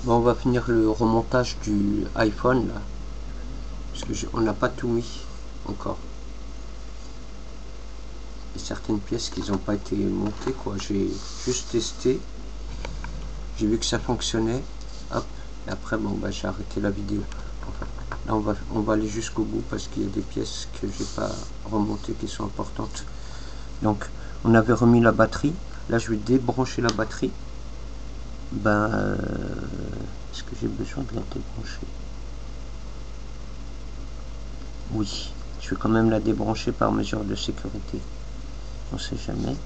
Bon, on va finir le remontage du iPhone là, parce que on n'a pas tout mis encore. Il y a certaines pièces qui n'ont pas été montées quoi. J'ai juste testé, j'ai vu que ça fonctionnait, hop, et après bon bah j'ai arrêté la vidéo. Enfin, là on va aller jusqu'au bout parce qu'il y a des pièces que j'ai pas remontées qui sont importantes. Donc on avait remis la batterie, là je vais débrancher la batterie. Est-ce que j'ai besoin de la débrancher? Oui, je vais quand même la débrancher par mesure de sécurité. On sait jamais.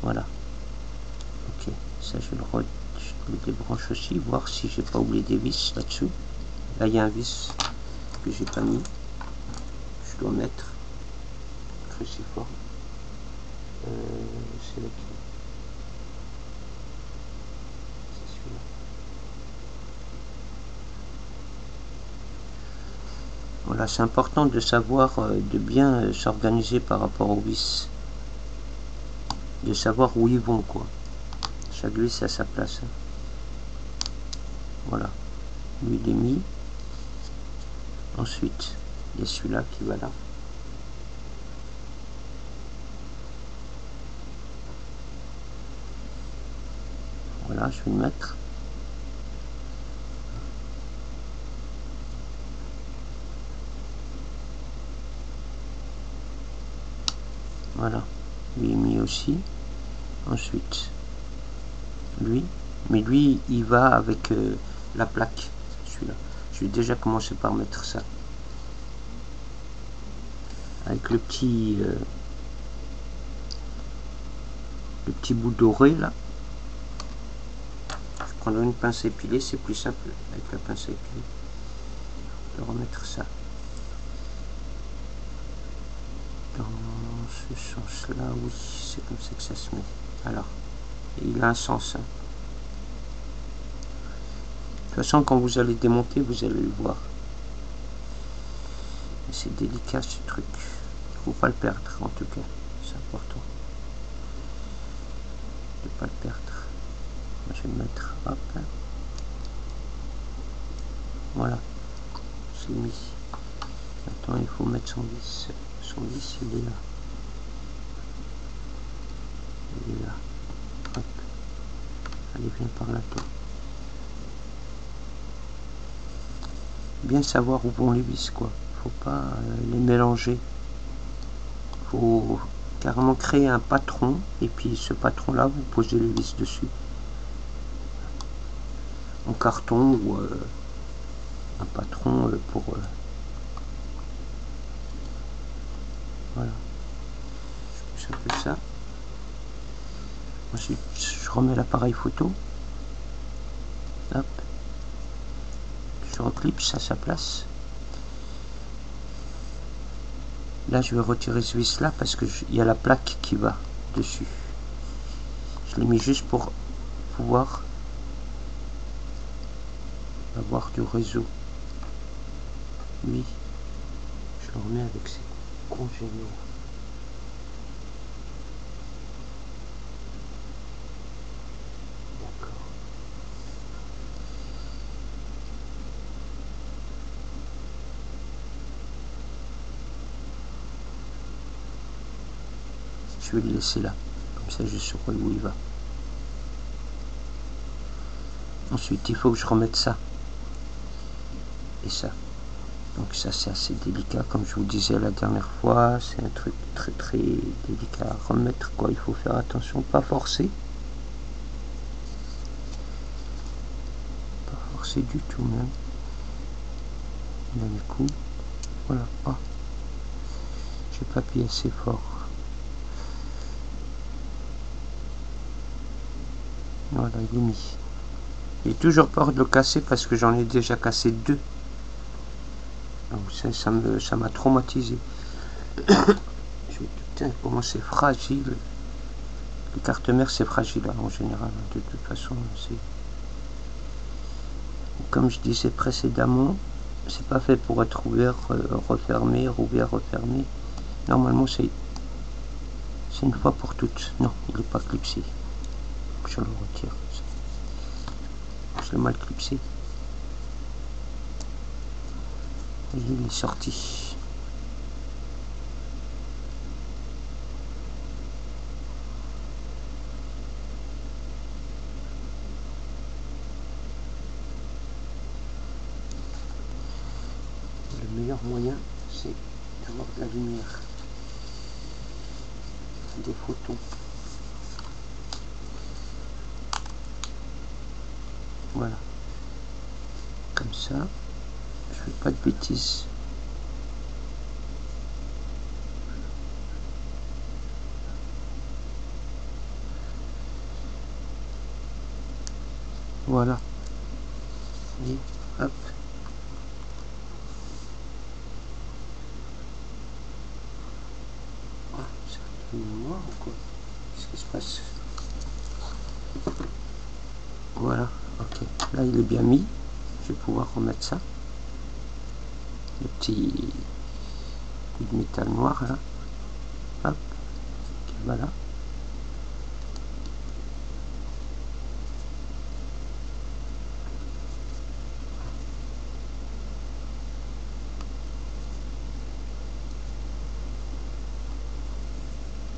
Voilà. Ok, ça je le débranche aussi, voir si j'ai pas oublié des vis là-dessous. Là il y a un vis que j'ai pas mis. Je dois mettre cruciforme. C'est lequel? C'est celui-là. Voilà, c'est important de savoir, de bien s'organiser par rapport aux vis. De savoir où ils vont, quoi. Chaque vis à sa place. Voilà. Lui, il est mis. Ensuite, il y a celui-là qui va là. Voilà, je vais le mettre. Voilà, lui est mis aussi. Ensuite, lui, mais lui, il va avec la plaque, celui-là. Je vais déjà commencer par mettre ça. Avec le petit bout doré, là. Je prendrai une pince à épiler, c'est plus simple avec la pince à épiler. Je vais remettre ça. Dans ce sens-là, oui, c'est comme ça que ça se met. Alors, il a un sens. Hein. De toute façon, quand vous allez démonter, vous allez le voir. C'est délicat ce truc. Il ne faut pas le perdre, en tout cas. C'est important. De ne pas le perdre. Moi, je vais le mettre. Hop. Voilà. C'est mis. Maintenant, il faut mettre son vis. Son vis, il est là. Il est là. Hop. Allez, viens par là, toi. Bien savoir où vont les vis, quoi. Faut pas les mélanger. Faut carrément créer un patron, et puis ce patron là, vous posez les vis dessus. En carton ou un patron pour... voilà. Je pousse un peu ça. Ensuite, je remets l'appareil photo. Hop. Je reclipse à sa place. Là, je vais retirer ce vis là parce que il y a la plaque qui va dessus. Je l'ai mis juste pour pouvoir avoir du réseau. Oui, je le remets avec ses congénères. D'accord. Je vais le laisser là, comme ça je saurai où il va. Ensuite, il faut que je remette ça et ça. Donc ça, c'est assez délicat, comme je vous disais la dernière fois. C'est un truc très très délicat à remettre, quoi. Il faut faire attention, pas forcer. Pas forcer du tout même. D'un coup, voilà. Oh. J'ai pas appuyé assez fort. Voilà, il est mis. J'ai toujours peur de le casser parce que j'en ai déjà cassé 2. Donc ça m'a traumatisé. Putain, comment c'est fragile. Les cartes mères c'est fragile hein, en général. De toute façon, c'est... Comme je disais précédemment, c'est pas fait pour être ouvert, refermé, rouvert, refermé. Normalement c'est une fois pour toutes. Non, il n'est pas clipsé. je le retire. Je l'ai mal clipsé. Et il est sorti. Le meilleur moyen, c'est d'avoir de la lumière, des photos. Voilà, comme ça, je fais pas de bêtises. Voilà, et hop. Ah, ça fait noir ou quoi? Qu'est-ce qui se passe? Voilà, ok. Là, il est bien mis. Je vais pouvoir remettre ça. Le petit coup de métal noir, là. Hop. Voilà.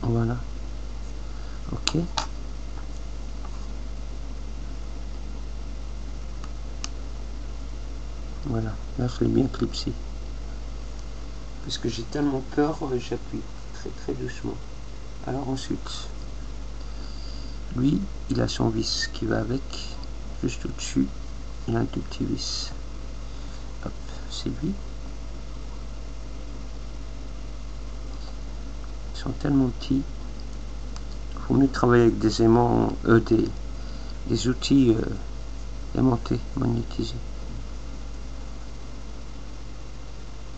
Voilà. Ok. Voilà. Là, je l'ai bien clipsé. Parce que j'ai tellement peur, j'appuie très doucement. Alors ensuite, lui, il a son vis qui va avec. Juste au-dessus, il a un tout petit vis. Hop, c'est lui. Ils sont tellement petits. Il faut mieux travailler avec des aimants, des outils aimantés, magnétisés.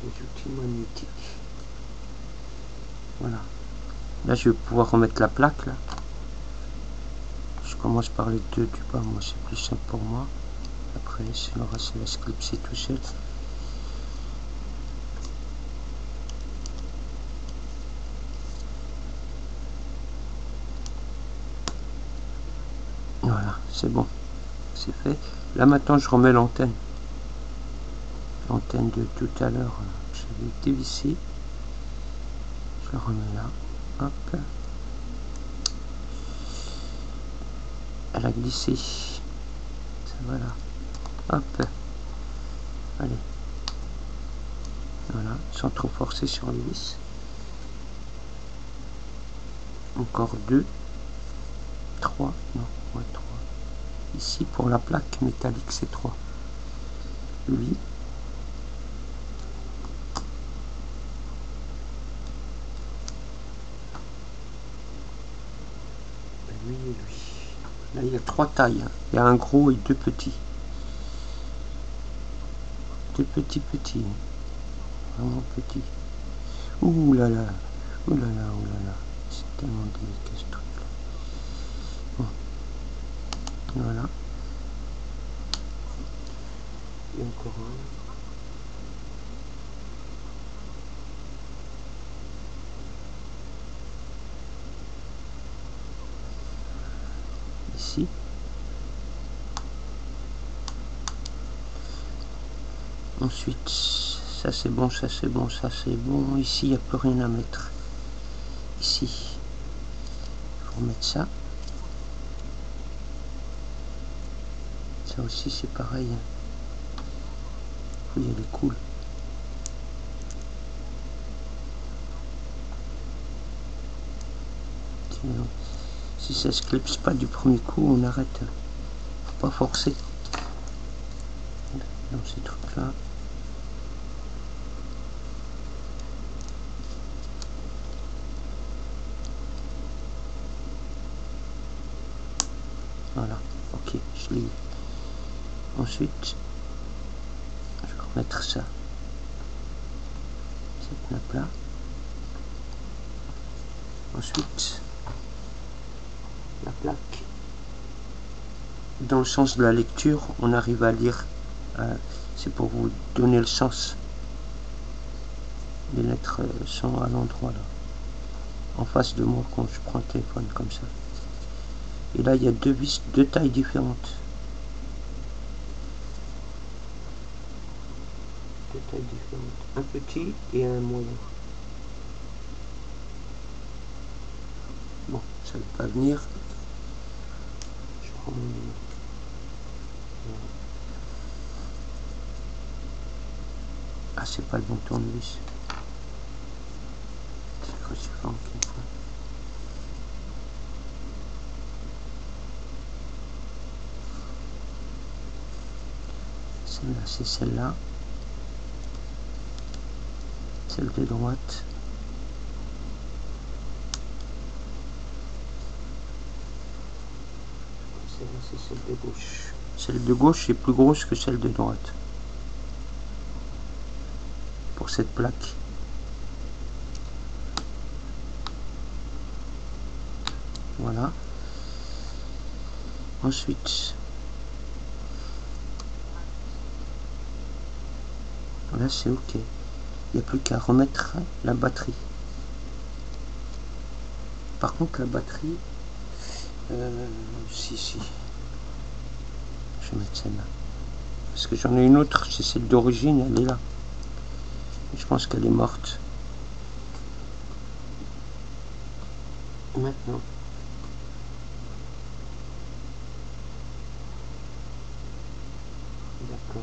Des outils magnétiques. Voilà. Là, je vais pouvoir remettre la plaque. Là. Je commence par les deux du bas. Moi, c'est plus simple pour moi. Après, c'est le reste, il va se clipser tout seul. Voilà, c'est bon. C'est fait. Là, maintenant, je remets l'antenne. L'antenne de tout à l'heure, je l'ai dévissée. Je la remets là. Hop. Elle a glissé. Voilà. Hop. Allez. Voilà. Sans trop forcer sur les vis. Encore 2. 3. Non, ouais, 3. Ici, pour la plaque métallique, c'est 3. Lui. Lui et lui. Là, il y a 3 tailles. Il y a un gros et 2 petits. 2 petits. Vraiment petits. Ouh là là. Ouh là là, ouh là là. C'est tellement délicat ce truc là. Bon. Voilà. Et encore un. Ici. Ensuite, ça c'est bon, ça c'est bon, ça c'est bon. Ici, il n'y a plus rien à mettre. Ici, il faut remettre ça. Ça aussi, c'est pareil. Il y a les cool. Si ça se clipse pas du premier coup, on arrête. Faut pas forcer. Dans ces trucs là. Voilà, ok, je l'ai eu. Ensuite, je vais remettre ça. Cette nappe là. Ensuite, la plaque. Dans le sens de la lecture, on arrive à lire. C'est pour vous donner le sens. Les lettres sont à l'endroit là. En face de moi quand je prends le téléphone comme ça. Et là, il y a deux vis, deux tailles différentes. Deux tailles différentes. Un petit et un moyen. Bon, ça ne veut pas venir. Je prends mon... Ah, c'est pas le bon tournevis. C'est cruciforme qu'il faut. Celle-là, c'est celle-là. Celle de droite. Celle-là, c'est celle de gauche. Celle de gauche est plus grosse que celle de droite. Pour cette plaque. Voilà. Ensuite, là c'est ok. Il n'y a plus qu'à remettre la batterie. Par contre, la batterie, si. Je vais mettre celle-là. Parce que j'en ai une autre, c'est celle d'origine, elle est là. Je pense qu'elle est morte. Maintenant. D'accord.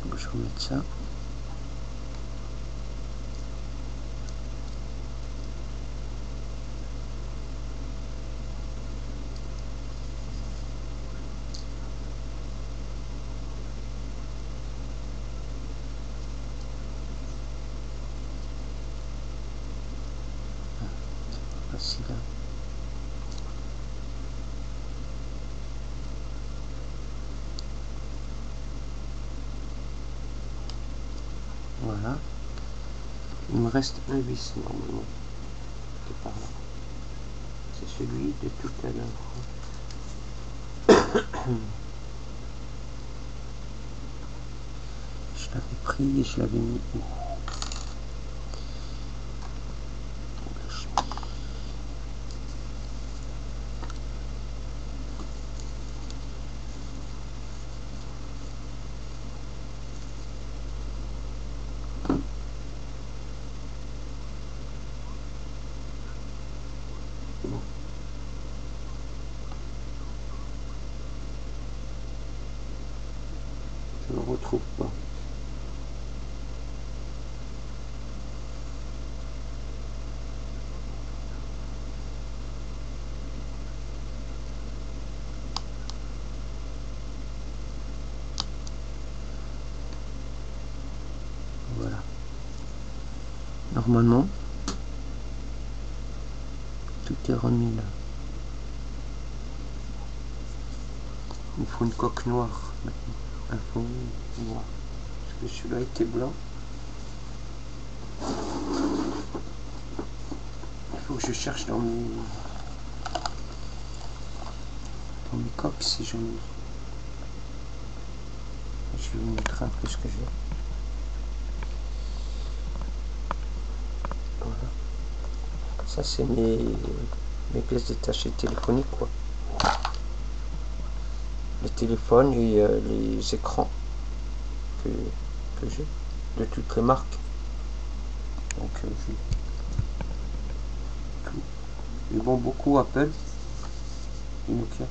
Bon, je vais mettre ça. Facile. Voilà. Il me reste un vis normalement. Qui est par là. C'est celui de tout à l'heure. Je l'avais pris et je l'avais mis où? Je ne le retrouve pas. Voilà. Normalement, tout est remis là. Il faut une coque noire maintenant. Un fond noir. Parce que celui-là était blanc. Il faut que je cherche dans mes coques si j'en ai. Je vais vous montrer un peu ce que j'ai. Voilà. Ça c'est mes pièces détachées téléphoniques quoi. Les téléphones et les écrans que j'ai de toutes les marques. Donc j'ai tout. Ils vont beaucoup Apple et Nokia.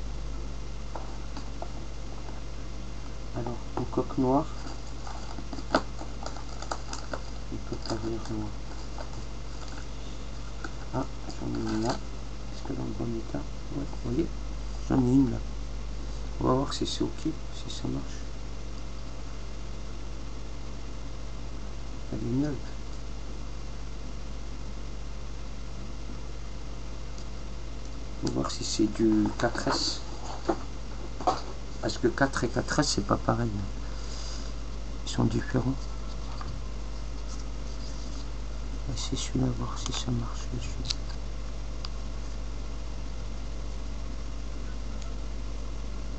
Alors une coque noire. Il peut pas venir noir. Ah, j'en ai une là. Est-ce que dans le bon état? Ouais, vous voyez, j'en ai une là. On va voir si c'est ok, si ça marche. Elle est neuve. On va voir si c'est du 4S. Parce que 4 et 4S c'est pas pareil. Ils sont différents. On va essayer celui-là, voir si ça marche dessus.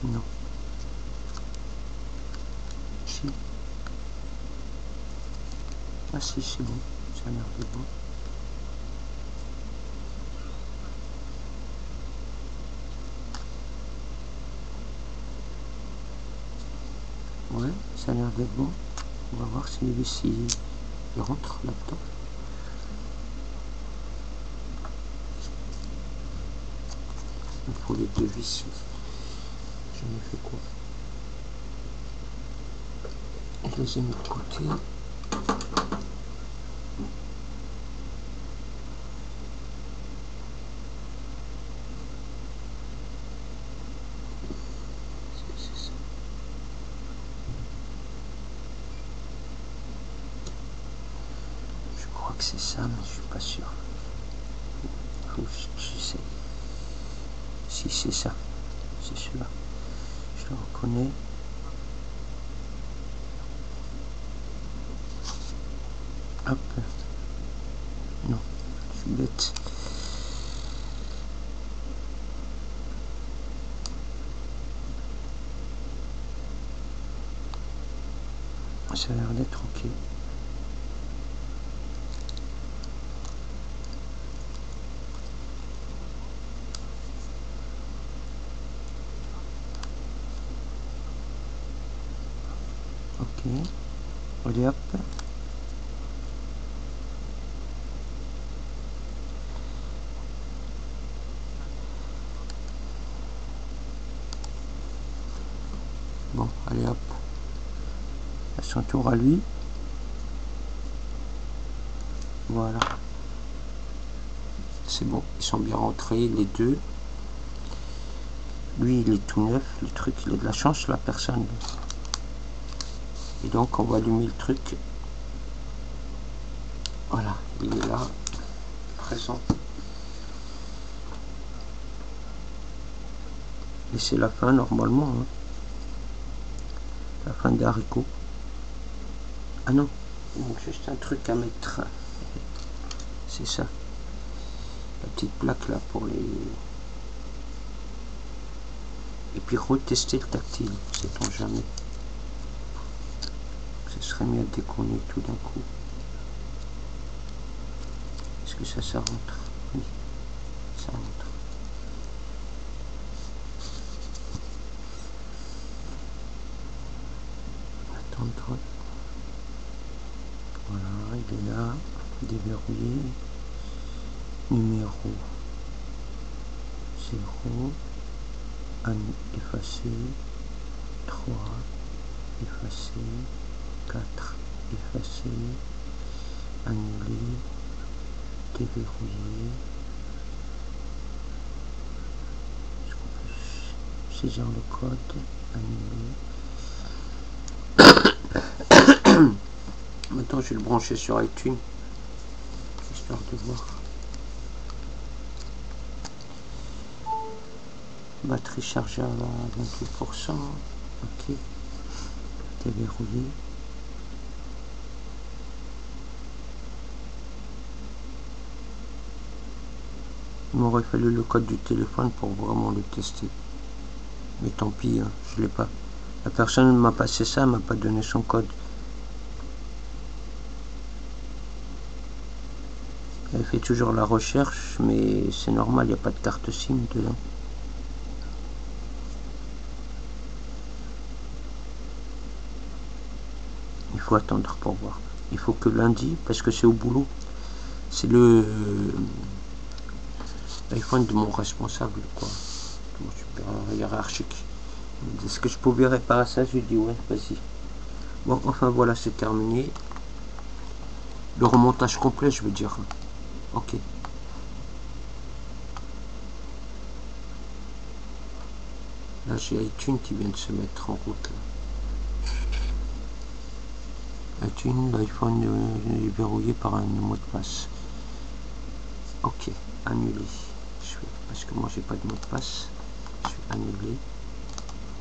Non. Je sais Ah si, c'est bon, ça a l'air de bon. Ouais, ça a l'air d'être bon. On va voir si les vis il rentre là-dedans. Il faut les deux vis. J'en ai fait quoi? Je les ai mis de côté. C'est ça, mais je suis pas sûr. Faut que j'essaye. Si c'est ça, c'est celui-là. Je le reconnais. Hop. Non, je suis bête. Ça a l'air d'être ok. Ok, allez hop. Bon, allez hop. À son tour à lui. Voilà. C'est bon, ils sont bien rentrés les deux. Lui il est tout neuf, le truc il a de la chance, la personne. Et donc on va allumer le truc. Voilà, il est là, présent. Et c'est la fin normalement. Hein. La fin des haricots. Ah non, il manque juste un truc à mettre. C'est ça. La petite plaque là pour les... Et puis retester le tactile, sait-on jamais. Ce serait mieux dès qu'on est tout d'un coup. Est-ce que ça rentre? Oui, ça rentre. Attendre. Voilà, il est là. Déverrouillé. Numéro 0. Effacer. 3. Effacer. 4. Effacer. Annuler. Déverrouiller. Est-ce qu'on peut saisir le code? Annuler. Maintenant je vais le brancher sur iTunes, histoire de voir. Batterie chargée à 28%. Ok. Déverrouillé. Il m'aurait fallu le code du téléphone pour vraiment le tester. Mais tant pis, hein, je l'ai pas. La personne m'a passé ça, m'a pas donné son code. Elle fait toujours la recherche, mais c'est normal, il n'y a pas de carte SIM dedans. Il faut attendre pour voir. Il faut que lundi, parce que c'est au boulot, c'est le l'iPhone de mon responsable, quoi, de mon supérieur hiérarchique. Est-ce que je pouvais réparer ça? Je lui ai dit ouais, vas-y. Bon, enfin voilà, c'est terminé. Le remontage complet, je veux dire. Ok. Là, j'ai iTunes qui vient de se mettre en route. iTunes, l'iPhone est verrouillé par un mot de passe. Ok, annuler. Parce que moi, j'ai pas de mot de passe. Je vais annuler.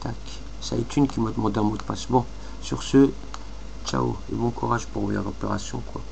Tac. C'est iTunes qui m'a demandé un mot de passe. Bon, sur ce, ciao et bon courage pour vos opérations, quoi.